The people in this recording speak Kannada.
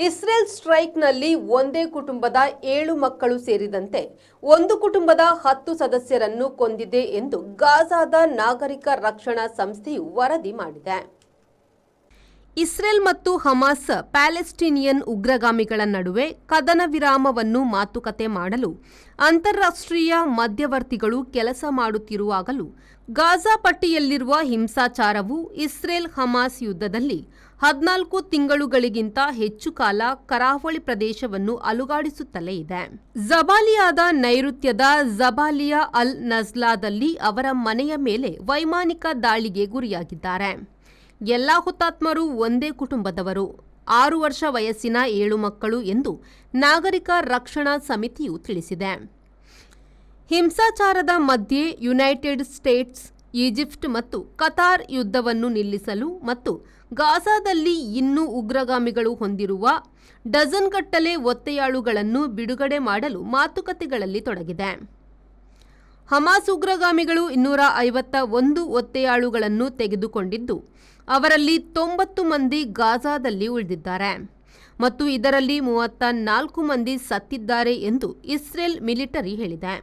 ಇಸ್ರೇಲ್ ಸ್ಟ್ರೈಕ್ನಲ್ಲಿ ಒಂದೇ ಕುಟುಂಬದ 7 ಮಕ್ಕಳು ಸೇರಿದಂತೆ ಒಂದು ಕುಟುಂಬದ 10 ಸದಸ್ಯರನ್ನು ಕೊಂದಿದೆ ಎಂದು ಗಾಜಾದ ನಾಗರಿಕ ರಕ್ಷಣಾ ಸಂಸ್ಥೆಯು ವರದಿ ಮಾಡಿದೆ. ಇಸ್ರೇಲ್ ಮತ್ತು ಹಮಾಸ್ ಪ್ಯಾಲೆಸ್ಟೀನಿಯನ್ ಉಗ್ರಗಾಮಿಗಳ ನಡುವೆ ಕದನ ವಿರಾಮವನ್ನು ಮಾತುಕತೆ ಮಾಡಲು ಅಂತಾರಾಷ್ಟ್ರೀಯ ಮಧ್ಯವರ್ತಿಗಳು ಕೆಲಸ ಮಾಡುತ್ತಿರುವಾಗಲೂ ಗಾಜಾ ಪಟ್ಟಿಯಲ್ಲಿರುವ ಹಿಂಸಾಚಾರವು ಇಸ್ರೇಲ್ ಹಮಾಸ್ ಯುದ್ಧದಲ್ಲಿ 14 ತಿಂಗಳುಗಳಿಗಿಂತ ಹೆಚ್ಚು ಕಾಲ ಕರಾವಳಿ ಪ್ರದೇಶವನ್ನು ಅಲುಗಾಡಿಸುತ್ತಲೇ ಇದೆ. ಜಬಾಲಿಯಾದ ನೈಋತ್ಯದ ಜಬಾಲಿಯಾ ಅಲ್ ನಜ್ಲಾದಲ್ಲಿ ಅವರ ಮನೆಯ ಮೇಲೆ ವೈಮಾನಿಕ ದಾಳಿಗೆ ಗುರಿಯಾಗಿದ್ದಾರೆ. ಎಲ್ಲಾ ಹುತಾತ್ಮರು ಒಂದೇ ಕುಟುಂಬದವರು, 6 ವರ್ಷ ವಯಸ್ಸಿನ 7 ಮಕ್ಕಳು ಎಂದು ನಾಗರಿಕ ರಕ್ಷಣಾ ಸಮಿತಿಯು ತಿಳಿಸಿದೆ. ಹಿಂಸಾಚಾರದ ಮಧ್ಯೆ ಯುನೈಟೆಡ್ ಸ್ಟೇಟ್ಸ್, ಈಜಿಪ್ಟ್ ಮತ್ತು ಕತಾರ್ ಯುದ್ಧವನ್ನು ನಿಲ್ಲಿಸಲು ಮತ್ತು ಗಾಜಾದಲ್ಲಿ ಇನ್ನೂ ಉಗ್ರಗಾಮಿಗಳು ಹೊಂದಿರುವ ಡಜನ್ಗಟ್ಟಲೆ ಒತ್ತೆಯಾಳುಗಳನ್ನು ಬಿಡುಗಡೆ ಮಾಡಲು ಮಾತುಕತೆಗಳಲ್ಲಿ ತೊಡಗಿದೆ. ಹಮಾಸ್ ಉಗ್ರಗಾಮಿಗಳು 251 ಒತ್ತೆಯಾಳುಗಳನ್ನು ತೆಗೆದುಕೊಂಡಿದ್ದು, ಅವರಲ್ಲಿ 90 ಮಂದಿ ಗಾಜಾದಲ್ಲಿ ಉಳಿದಿದ್ದಾರೆ ಮತ್ತು ಇದರಲ್ಲಿ 34 ಮಂದಿ ಸತ್ತಿದ್ದಾರೆ ಎಂದು ಇಸ್ರೇಲ್ ಮಿಲಿಟರಿ ಹೇಳಿದೆ.